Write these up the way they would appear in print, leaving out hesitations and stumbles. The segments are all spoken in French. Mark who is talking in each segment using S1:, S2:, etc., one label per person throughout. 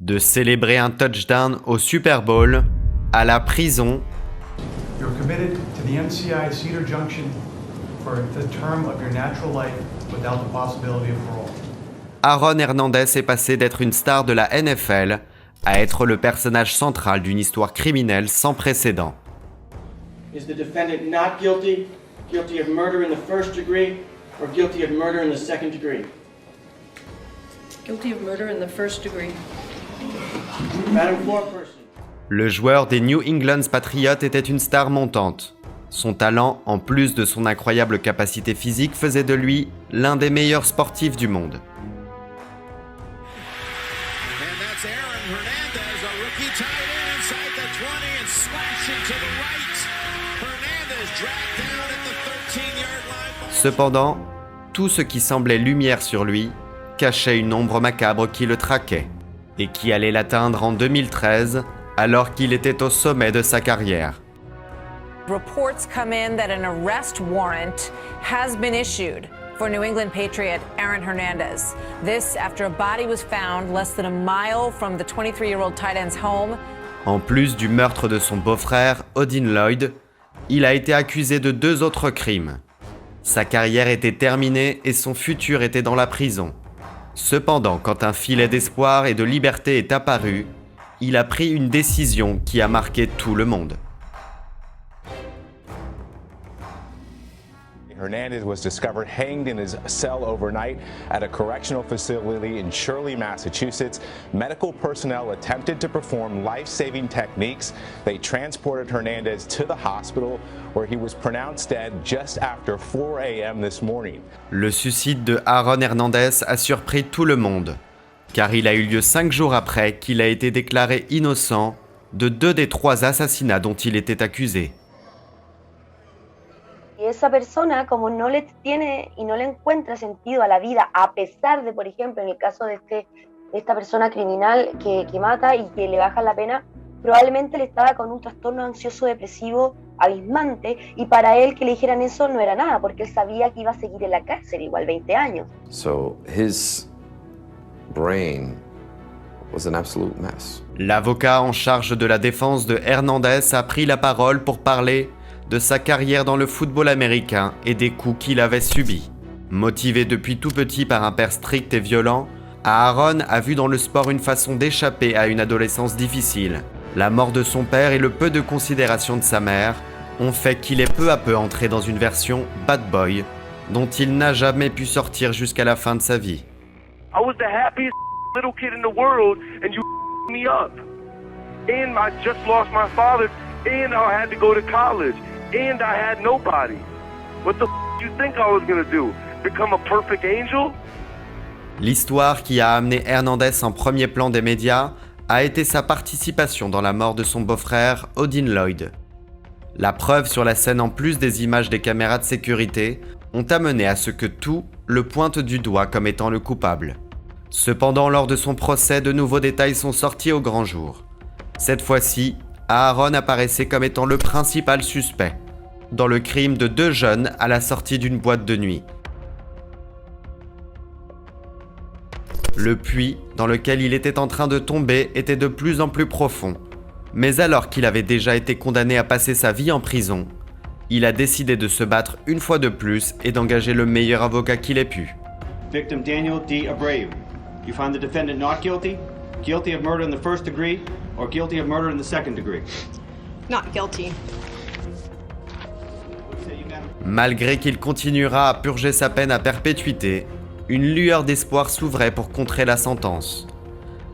S1: De célébrer un touchdown au Super Bowl, à la prison,
S2: You're committed to the MCI Cedar Junction for the term of your natural life without the possibility of parole.
S1: Aaron Hernandez est passé d'être une star de la NFL à être le personnage central d'une histoire criminelle sans précédent.
S3: Is the defendant not guilty, guilty of murder in the first degree, or guilty of murder in the second degree?
S4: Guilty of murder in the first degree.
S3: Madam Foreperson.
S1: Le joueur des New England Patriots était une star montante. Son talent, en plus de son incroyable capacité physique, faisait de lui l'un des meilleurs sportifs du monde.
S5: And that's Aaron Hernandez, a rookie tight end inside the 20 and slashing to the right. Hernandez dragged down at the 13-yard line.
S1: Cependant, tout ce qui semblait lumière sur lui cachait une ombre macabre qui le traquait et qui allait l'atteindre en 2013 alors qu'il était au sommet de sa carrière.
S6: Reports come in that an arrest warrant has been issued for New England Patriot Aaron Hernandez. This after a body was found less than a mile from the 23-year-old tight end's home.
S1: En plus du meurtre de son beau-frère, Odin Lloyd, il a été accusé de 2 autres crimes. Sa carrière était terminée et son futur était dans la prison. Cependant, quand un filet d'espoir et de liberté est apparu, il a pris une décision qui a marqué tout le monde.
S7: Hernandez was discovered hanged in his cell overnight at a correctional facility in Shirley, Massachusetts. Medical personnel attempted to perform life-saving techniques. They transported Hernandez to the hospital where he was pronounced dead just after 4 a.m. this morning.
S1: Le suicide de Aaron Hernandez a surpris tout le monde, car il a eu lieu 5 jours après qu'il a été déclaré innocent de 2 des 3 assassinats dont il était accusé.
S8: Y esa persona, como no le tiene y no le encuentra sentido a la vida, a pesar de, por ejemplo, en el caso de esta persona criminal que mata y que le baja la pena, probablemente él estaba con un trastorno ansioso depresivo abismante, y para él que le dijeran eso no era nada, porque él sabía que iba a seguir en la cárcel igual 20 años.
S9: So his brain was an absolute mess.
S1: L'avocat en charge de la défense de Hernandez a pris la parole pour parler de sa carrière dans le football américain et des coups qu'il avait subis. Motivé depuis tout petit par un père strict et violent, Aaron a vu dans le sport une façon d'échapper à une adolescence difficile. La mort de son père et le peu de considération de sa mère ont fait qu'il est peu à peu entré dans une version bad boy dont il n'a jamais pu sortir jusqu'à la fin de sa vie.
S10: I was the happiest little kid in the world and you me up. And I just lost my father and I had to go to college. And I had nobody. What the do you think I was gonna do? Become a perfect angel?
S1: L'histoire qui a amené Hernandez en premier plan des médias a été sa participation dans la mort de son beau-frère Odin Lloyd. La preuve sur la scène en plus des images des caméras de sécurité ont amené à ce que tout le pointe du doigt comme étant le coupable. Cependant, lors de son procès, de nouveaux détails sont sortis au grand jour. Cette fois-ci, Aaron apparaissait comme étant le principal suspect dans le crime de 2 jeunes à la sortie d'une boîte de nuit. Le puits dans lequel il était en train de tomber était de plus en plus profond, mais alors qu'il avait déjà été condamné à passer sa vie en prison, il a décidé de se battre une fois de plus et d'engager le meilleur avocat qu'il ait pu.
S3: Victim Daniel D. Abreu. You find the defendant not guilty, guilty of murder in the first degree, or guilty of murder in the second degree?
S4: Not guilty.
S1: Malgré qu'il continuera à purger sa peine à perpétuité, une lueur d'espoir s'ouvrait pour contrer la sentence.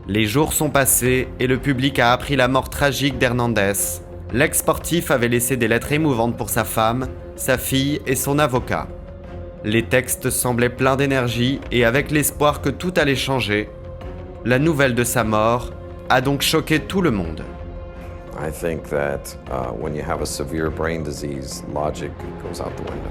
S1: Les jours sont passés et le public a appris la mort tragique d'Hernandez. L'ex-sportif avait laissé des lettres émouvantes pour sa femme, sa fille et son avocat. Les textes semblaient pleins d'énergie et avec l'espoir que tout allait changer, la nouvelle de sa mort a donc choqué tout le monde.
S9: I think that when you have a severe brain disease, logic goes out the window.